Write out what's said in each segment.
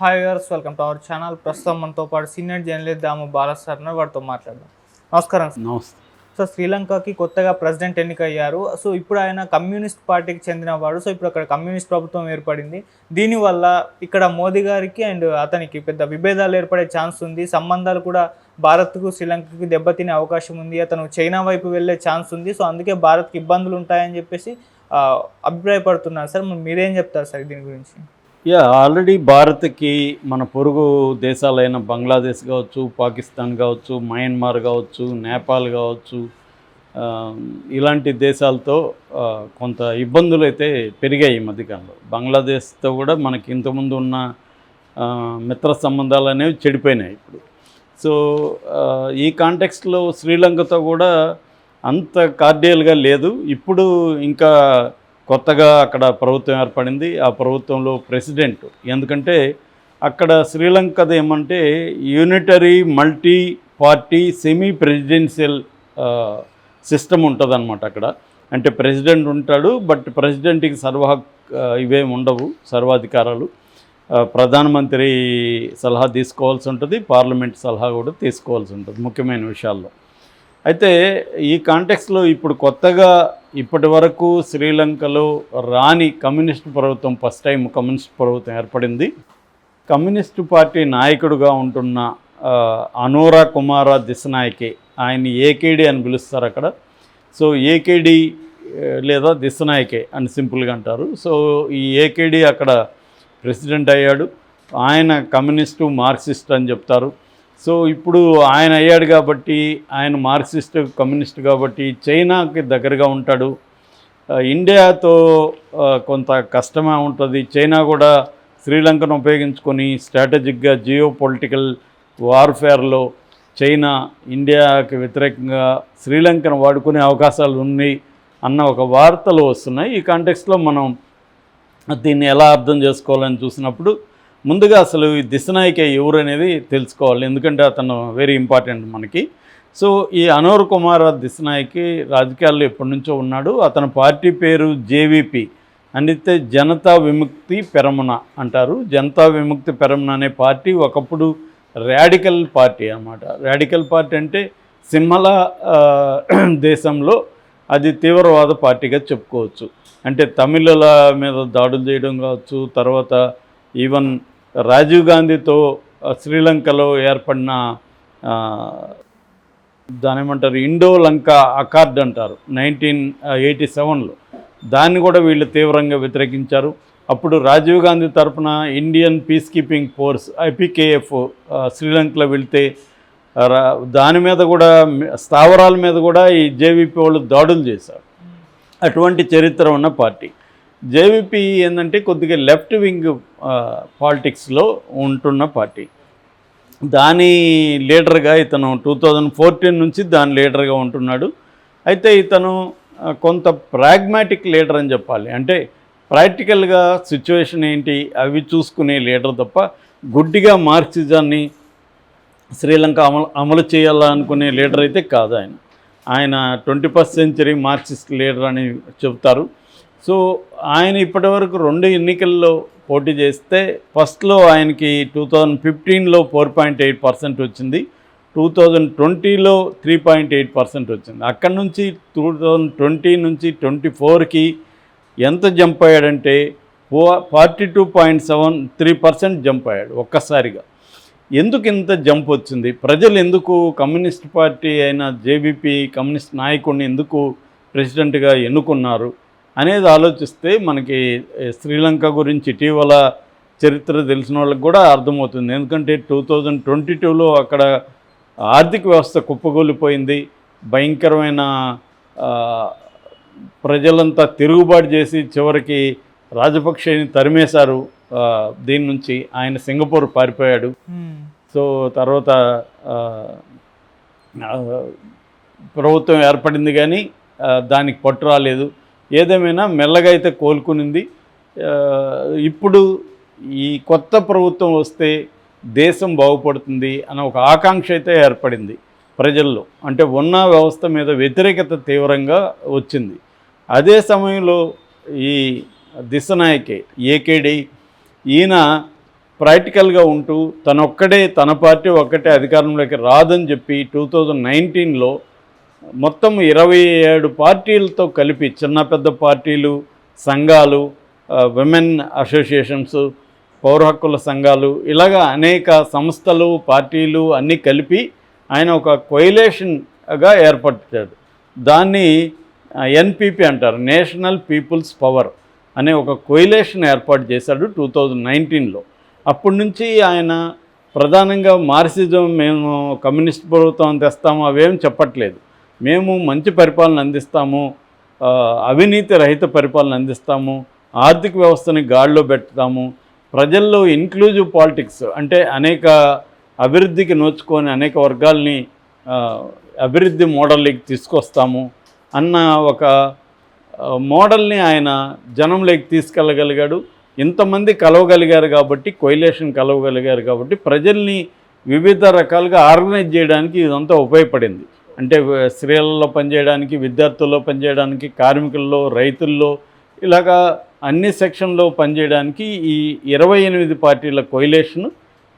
Hi viewers, welcome to our channel. ప్రస్తుతం మనతో పాటు సీనియర్ జర్నలిస్ట్ దాము బాలాస్ సార్ ఉన్నారు. వారితో మాట్లాడదాం. నమస్కారం సార్. నమస్తే. సో శ్రీలంకకి కొత్తగా ప్రెసిడెంట్ ఎన్నికయ్యారు. సో ఇప్పుడు ఆయన కమ్యూనిస్ట్ పార్టీకి చెందినవాడు. సో ఇప్పుడు అక్కడ కమ్యూనిస్ట్ ప్రభుత్వం ఏర్పడింది. దీనివల్ల ఇక్కడ మోదీ గారికి అండ్ అతనికి పెద్ద విభేదాలు ఏర్పడే ఛాన్స్ ఉంది. సంబంధాలు కూడా భారత్కు శ్రీలంకకి దెబ్బతినే అవకాశం ఉంది. అతను చైనా వైపు వెళ్ళే ఛాన్స్ ఉంది. సో అందుకే భారత్కి ఇబ్బందులు ఉంటాయని చెప్పేసి అభిప్రాయపడుతున్నారు సార్. మీరేం చెప్తారు సార్ దీని గురించి? ఆల్రెడీ భారత్కి మన పొరుగు దేశాలైన బంగ్లాదేశ్ కావచ్చు, పాకిస్తాన్ కావచ్చు, మయన్మార్ కావచ్చు, నేపాల్ కావచ్చు, ఇలాంటి దేశాలతో కొంత ఇబ్బందులు అయితే పెరిగాయి ఈ మధ్యకాలంలో. బంగ్లాదేశ్తో కూడా మనకి ఇంతకుముందు ఉన్న మిత్ర సంబంధాలు అనేవి చెడిపోయినాయి ఇప్పుడు. సో ఈ కాంటెక్స్ట్లో శ్రీలంకతో కూడా అంత కార్డియల్గా లేదు. ఇప్పుడు ఇంకా కొత్తగా అక్కడ ప్రభుత్వం ఏర్పడింది. ఆ ప్రభుత్వంలో ప్రెసిడెంట్, ఎందుకంటే అక్కడ శ్రీలంకది ఏమంటే unitary multi party semi presidential system ఉంటుంది అన్నమాట. అక్కడ అంటే ప్రెసిడెంట్ ఉంటాడు, బట్ ప్రెసిడెంట్కి ఇవేమి ఉండవు, సర్వాధికారాలు. ప్రధానమంత్రి సలహా తీసుకోవాల్సి ఉంటుంది, పార్లమెంట్ సలహా కూడా తీసుకోవాల్సి ఉంటుంది ముఖ్యమైన విషయాల్లో. అయితే ఈ కాంటెక్స్లో ఇప్పుడు కొత్తగా ఇప్పటి వరకు శ్రీలంకలో రాని కమ్యూనిస్ట్ ప్రభుత్వం, ఫస్ట్ టైం కమ్యూనిస్ట్ ప్రభుత్వం ఏర్పడింది. కమ్యూనిస్టు పార్టీ నాయకుడుగా ఉంటున్న అనోరా కుమార దిశనాయకే, ఆయన ఏకేడి అని పిలుస్తారు అక్కడ. సో ఏకేడి లేదా దిశనాయకే అని సింపుల్గా అంటారు. సో ఈ ఏకేడి అక్కడ ప్రెసిడెంట్ అయ్యాడు. ఆయన కమ్యూనిస్టు మార్క్సిస్ట్ అని చెప్తారు. సో ఇప్పుడు ఆయన అయ్యాడు కాబట్టి, ఆయన మార్క్సిస్ట్ కమ్యూనిస్ట్ కాబట్టి చైనాకి దగ్గరగా ఉంటాడు. ఇండియాతో కొంత కష్టమే ఉంటుంది. చైనా కూడా శ్రీలంకను ఉపయోగించుకొని స్ట్రాటజిక్గా జియో పొలిటికల్ వార్ఫేర్లో చైనా ఇండియాకి వ్యతిరేకంగా శ్రీలంకను వాడుకునే అవకాశాలు ఉన్నాయి అన్న ఒక వార్తలు వస్తున్నాయి. ఈ కాంటెక్స్లో మనం దీన్ని ఎలా అర్థం చేసుకోవాలని చూసినప్పుడు ముందుగా అసలు ఈ దిశనాయకే ఎవరు అనేది తెలుసుకోవాలి, ఎందుకంటే అతను వెరీ ఇంపార్టెంట్ మనకి. సో ఈ అనోర్ కుమార్ దిశనాయకి రాజకీయాల్లో ఎప్పటి నుంచో ఉన్నాడు. అతని పార్టీ పేరు జేవీపీ అంటే జనతా విముక్తి పెరమున అంటారు. జనతా విముక్తి పెరమున అనే పార్టీ ఒకప్పుడు రాడికల్ పార్టీ అన్నమాట. రాడికల్ పార్టీ అంటే సింహళ దేశంలో అది తీవ్రవాద పార్టీగా చెప్పుకోవచ్చు. అంటే తమిళుల మీద దాడులు చేయడం కావచ్చు, తర్వాత ఈవెన్ రాజీవ్ గాంధీతో శ్రీలంకలో ఏర్పడిన దాని ఏమంటారు ఇండో లంక అకార్డ్ అంటారు 1987లో, దాన్ని కూడా వీళ్ళు తీవ్రంగా వ్యతిరేకించారు. అప్పుడు రాజీవ్ గాంధీ తరఫున Indian piece keeping force IPKF శ్రీలంకలో వెళ్తే దాని మీద కూడా స్థావరాల మీద కూడా ఈ జేవీపీ వాళ్ళు దాడులు చేశారు. అటువంటి చరిత్ర ఉన్న పార్టీ జేవీపీ ఏంటంటే కొద్దిగా లెఫ్ట్ వింగ్ పాలిటిక్స్లో ఉంటున్న పార్టీ. దాని లీడర్గా ఇతను 2014 నుంచి దాని లీడర్గా ఉంటున్నాడు. అయితే ఇతను కొంత ప్రాగ్మాటిక్ లీడర్ అని చెప్పాలి. అంటే ప్రాక్టికల్గా సిచ్యువేషన్ ఏంటి అవి చూసుకునే లీడర్ తప్ప గుడ్డిగా మార్క్సిజాన్ని శ్రీలంక అమలు చేయాలనుకునే లీడర్ అయితే కాదు ఆయన. ఆయన 21st సెంచరీ మార్క్సిస్ట్ లీడర్ అని చెబుతారు. సో ఆయన ఇప్పటివరకు 2 ఎన్నికల్లో పోటీ చేస్తే ఫస్ట్లో ఆయనకి 2015లో 4.8% వచ్చింది, 2020లో 3.8% వచ్చింది. అక్కడి నుంచి 2020 నుంచి 24కి ఎంత జంప్ అయ్యాడంటే 42.73% జంప్ అయ్యాడు ఒక్కసారిగా. ఎందుకు ఇంత జంప్ వచ్చింది? ప్రజలు ఎందుకు కమ్యూనిస్ట్ పార్టీ అయిన జేవీపీ కమ్యూనిస్ట్ నాయకుడిని ఎందుకు ప్రెసిడెంట్గా ఎన్నుకున్నారు అనేది ఆలోచిస్తే మనకి శ్రీలంక గురించి ఇటీవల చరిత్ర తెలిసిన వాళ్ళకి కూడా అర్థమవుతుంది. ఎందుకంటే 2022లో అక్కడ ఆర్థిక వ్యవస్థ కుప్పగూలిపోయింది. భయంకరమైన ప్రజలంతా తిరుగుబాటు చేసి చివరికి రాజపక్షని తరిమేశారు. దీని నుంచి ఆయన సింగపూర్ పారిపోయాడు. సో తర్వాత ప్రభుత్వం ఏర్పడింది కానీ దానికి పట్టు రాలేదు. ఏదేమైనా మెల్లగా అయితే కోలుకునింది. ఇప్పుడు ఈ కొత్త ప్రభుత్వం వస్తే దేశం బాగుపడుతుంది అన్న ఒక ఆకాంక్ష అయితే ఏర్పడింది ప్రజల్లో. అంటే ఉన్న వ్యవస్థ మీద వ్యతిరేకత తీవ్రంగా వచ్చింది. అదే సమయంలో ఈ దిశనాయకే ఏకేడి ఈయన ప్రాక్టికల్గా ఉంటూ తన పార్టీ ఒక్కటే అధికారంలోకి రాదని చెప్పి 2019లో మొత్తం 27 పార్టీలతో కలిపి చిన్న పెద్ద పార్టీలు, సంఘాలు, విమెన్ అసోసియేషన్స్, పౌర హక్కుల సంఘాలు, ఇలాగా అనేక సంస్థలు, పార్టీలు అన్నీ కలిపి ఆయన ఒక కొయిలేషన్గా ఏర్పరిచాడు. దాన్ని ఎన్పిపి అంటారు, నేషనల్ పీపుల్స్ పవర్ అనే ఒక కొయిలేషన్ ఏర్పాటు చేశాడు 2019లో. అప్పటి నుంచి ఆయన ప్రధానంగా మార్క్సిజం, మేము కమ్యూనిస్ట్ ప్రభుత్వం తెస్తాము అవేం చెప్పట్లేదు. మేము మంచి పరిపాలన అందిస్తాము, అవినీతి రహిత పరిపాలన అందిస్తాము, ఆర్థిక వ్యవస్థని గాడిలో పెడతాము, ప్రజల్లో ఇన్క్లూజివ్ పాలిటిక్స్ అంటే అనేక అభివృద్ధికి నోచుకొని అనేక వర్గాల్ని అభివృద్ధి మోడల్లోకి తీసుకొస్తాము అన్న ఒక మోడల్ని ఆయన జనంలోకి తీసుకెళ్ళగలిగాడు. ఇంతమంది కలవగలిగారు కాబట్టి, కొయిలేషన్ కలవగలిగారు కాబట్టి ప్రజల్ని వివిధ రకాలుగా ఆర్గనైజ్ చేయడానికి ఇదంతా ఉపయోగపడింది. అంటే స్త్రీలలో పనిచేయడానికి, విద్యార్థుల్లో పనిచేయడానికి, కార్మికుల్లో, రైతుల్లో, ఇలాగా అన్ని సెక్షన్లో పనిచేయడానికి ఈ 28 పార్టీల కొయిలేషన్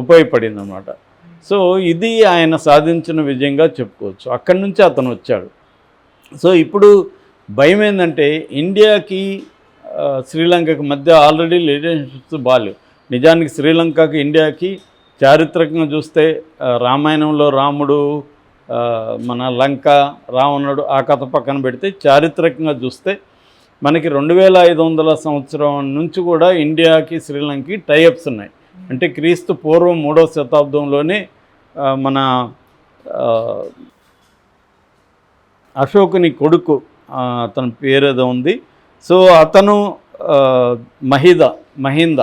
ఉపయోగపడింది అన్నమాట. సో ఇది ఆయన సాధించిన విజయంగా చెప్పుకోవచ్చు. అక్కడి నుంచి అతను వచ్చాడు. సో ఇప్పుడు భయం ఏంటంటే ఇండియాకి శ్రీలంకకి మధ్య ఆల్రెడీ రిలేషన్షిప్స్ బాగాలేవు. నిజానికి శ్రీలంకకి ఇండియాకి చారిత్రకంగా చూస్తే రామాయణంలో రాముడు, మన లంక, రావణుడు ఆ కథ పక్కన పెడితే చారిత్రకంగా చూస్తే మనకి 2500 సంవత్సరం నుంచి కూడా ఇండియాకి శ్రీలంకకి టైఅప్స్ ఉన్నాయి. అంటే క్రీస్తు పూర్వం 3వ శతాబ్దంలోనే మన అశోకుని కొడుకు, అతని పేరేదో ఉంది, సో అతను మహింద,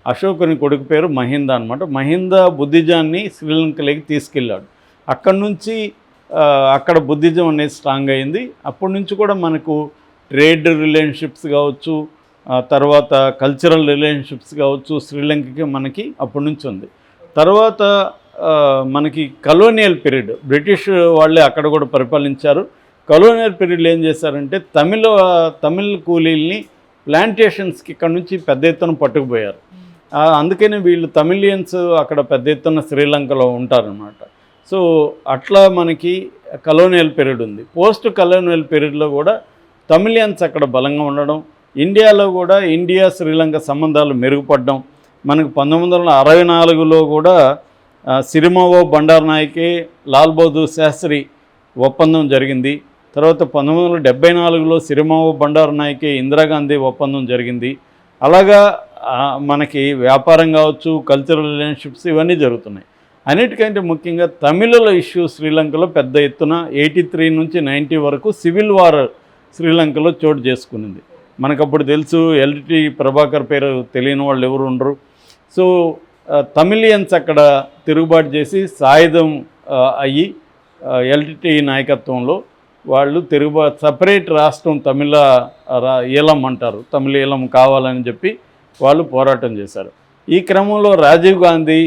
అశోకుని కొడుకు పేరు మహింద అనమాట. మహింద బుద్ధిజాన్ని శ్రీలంకలోకి తీసుకెళ్ళాడు. అక్కడి నుంచి అక్కడ బుద్ధిజం అనేది స్ట్రాంగ్ అయింది. అప్పటి నుంచి కూడా మనకు ట్రేడ్ రిలేషన్షిప్స్ కావచ్చు, తర్వాత కల్చరల్ రిలేషన్షిప్స్ కావచ్చు, శ్రీలంకకి మనకి అప్పటి నుంచి ఉంది. తర్వాత మనకి కలోనియల్ పీరియడ్, బ్రిటిష్ వాళ్ళే అక్కడ కూడా పరిపాలించారు. కలోనియల్ పీరియడ్లో ఏం చేశారంటే తమిళ కూలీల్ని ప్లాంటేషన్స్కి ఇక్కడ నుంచి పెద్ద ఎత్తున పట్టుకుపోయారు. అందుకని వీళ్ళు తమిళియన్స్ అక్కడ పెద్ద ఎత్తున శ్రీలంకలో ఉంటారనమాట. సో అట్లా మనకి కలోనియల్ పీరియడ్ ఉంది. పోస్ట్ కలోనియల్ పీరియడ్లో కూడా తమిళియన్స్ అక్కడ బలంగా ఉండడం, ఇండియాలో కూడా ఇండియా శ్రీలంక సంబంధాలు మెరుగుపడడం. మనకు 1964లో కూడా సిరిమావో బండారనాయకే, లాల్ బహదూర్ శాస్త్రి ఒప్పందం జరిగింది. తర్వాత 1974లో సిరిమావో బండారనాయకే, ఇందిరాగాంధీ ఒప్పందం జరిగింది. అలాగా మనకి వ్యాపారం కావచ్చు, కల్చరల్ రిలేషన్షిప్స్ ఇవన్నీ జరుగుతున్నాయి. అన్నిటికంటే ముఖ్యంగా తమిళుల ఇష్యూ శ్రీలంకలో పెద్ద ఎత్తున 83 నుంచి 90 వరకు సివిల్ వార్ శ్రీలంకలో చోటు చేసుకునింది. మనకప్పుడు తెలుసు, ఎల్టి ప్రభాకర్ పేరు తెలియని వాళ్ళు ఎవరు ఉండరు. సో తమిళియన్స్ అక్కడ తిరుగుబాటు చేసి సాయుధం అయ్యి ఎల్టి నాయకత్వంలో వాళ్ళు సపరేట్ రాష్ట్రం ఈలం అంటారు, తమిళ ఈలం కావాలని చెప్పి వాళ్ళు పోరాటం చేశారు. ఈ క్రమంలో రాజీవ్ గాంధీ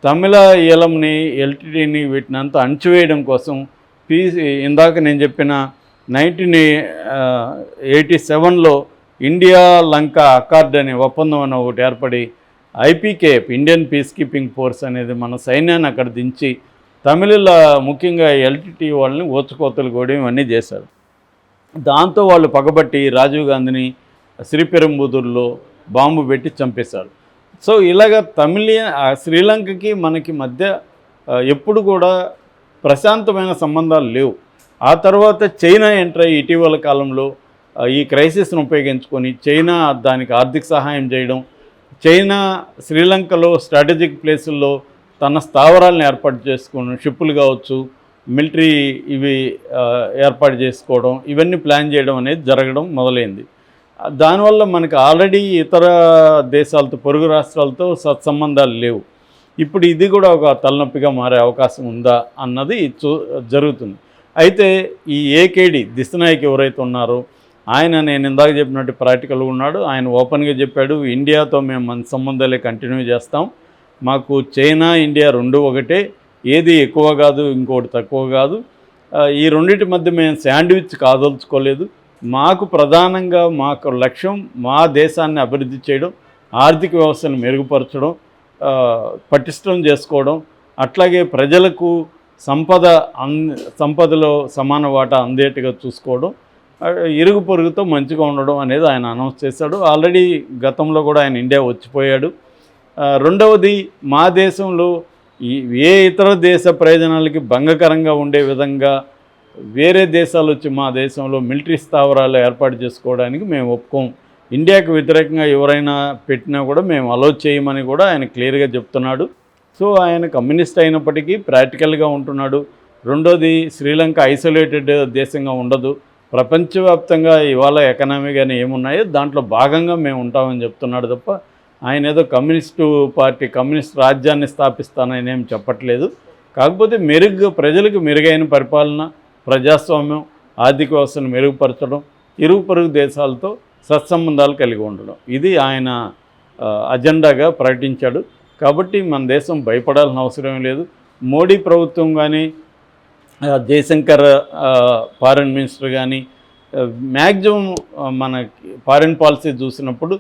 తమిళ ఈలంని, ఎల్టీటీని వీటిని అంతా అణచివేయడం కోసం ఇందాక నేను చెప్పిన 1987లో ఇండియా లంక అకార్డ్ అనే ఒప్పందం అని ఒకటి ఏర్పడి IPKF, Indian piece keeping force అనేది మన సైన్యాన్ని అక్కడ దించి తమిళుల ముఖ్యంగా ఎల్టీటీ వాళ్ళని ఓచుకోతలు కూడా ఇవన్నీ చేశారు. దాంతో వాళ్ళు పగబట్టి రాజీవ్ గాంధీని శ్రీపెరంబుదూరులో బాంబు పెట్టి చంపేశారు. సో ఇలాగ శ్రీలంకకి మనకి మధ్య ఎప్పుడు కూడా ప్రశాంతమైన సంబంధాలు లేవు. ఆ తర్వాత చైనా ఎంటర్ అయ్యి ఇటీవల కాలంలో ఈ క్రైసిస్ను ఉపయోగించుకొని చైనా దానికి ఆర్థిక సహాయం చేయడం, చైనా శ్రీలంకలో స్ట్రాటజిక్ ప్లేసుల్లో తన స్థావరాలను ఏర్పాటు చేసుకోవడం, షిప్పులు కావచ్చు, మిలిటరీ ఇవి ఏర్పాటు చేసుకోవడం, ఇవన్నీ ప్లాన్ చేయడం అనేది జరగడం మొదలైంది. దానివల్ల మనకు ఆల్రెడీ ఇతర దేశాలతో, పొరుగు రాష్ట్రాలతో సత్సంబంధాలు లేవు. ఇప్పుడు ఇది కూడా ఒక తలనొప్పిగా మారే అవకాశం ఉందా అన్నది జరుగుతుంది. అయితే ఈ ఏకేడి దిశనాయక్ ఎవరైతే ఉన్నారో ఆయన, నేను ఇందాక చెప్పినట్టు ప్రాక్టికల్గా ఉన్నాడు. ఆయన ఓపెన్గా చెప్పాడు, ఇండియాతో మేము మన సంబంధాలే కంటిన్యూ చేస్తాం, మాకు చైనా ఇండియా రెండు ఒకటే, ఏది ఎక్కువ కాదు ఇంకోటి తక్కువ కాదు, ఈ రెండింటి మధ్య మేము శాండ్విచ్ కాదలుచుకోలేదు, మాకు ప్రధానంగా మాకు లక్ష్యం మా దేశాన్ని అభివృద్ధి చేయడం, ఆర్థిక వ్యవస్థను మెరుగుపరచడం, పటిష్టం చేసుకోవడం, అట్లాగే ప్రజలకు సంపదలో సమాన వాటా అందేట్టుగా చూసుకోవడం, ఇరుగు పొరుగుతో మంచిగా ఉండడం అనేది ఆయన అనౌన్స్ చేశాడు. ఆల్రెడీ గతంలో కూడా ఆయన ఇండియా వచ్చిపోయాడు. రెండవది, మా దేశంలో ఏ ఇతర దేశ ప్రయోజనాలకి భంగకరంగా ఉండే విధంగా వేరే దేశాలు వచ్చి మా దేశంలో మిలిటరీ స్థావరాలు ఏర్పాటు చేసుకోవడానికి మేము ఒప్పుకోం. ఇండియాకు వ్యతిరేకంగా ఎవరైనా పెట్టినా కూడా మేము అలో చేయమని కూడా ఆయన క్లియర్గా చెప్తున్నాడు. సో ఆయన కమ్యూనిస్ట్ అయినప్పటికీ ప్రాక్టికల్గా ఉంటున్నాడు. రెండోది, శ్రీలంక ఐసోలేటెడ్ దేశంగా ఉండదు. ప్రపంచవ్యాప్తంగా ఇవాళ ఎకనామీ కానీ ఏమున్నాయో దాంట్లో భాగంగా మేము ఉంటామని చెప్తున్నాడు తప్ప ఆయన ఏదో కమ్యూనిస్ట్ రాజ్యాన్ని స్థాపిస్తానని ఏం చెప్పట్లేదు. కాకపోతే ప్రజలకు మెరుగైన పరిపాలన, ప్రజాస్వామ్యం, ఆర్థిక వ్యవస్థను మెరుగుపరచడం, ఇరుగు పొరుగు దేశాలతో సత్సంబంధాలు కలిగి ఉండడం, ఇది ఆయన అజెండాగా ప్రకటించాడు. కాబట్టి మన దేశం భయపడాల్సిన అవసరం లేదు. మోడీ ప్రభుత్వం కానీ, జయశంకర్ ఫారెన్ మినిస్టర్ కానీ మ్యాక్సిమం మన ఫారెన్ పాలసీ చూసినప్పుడు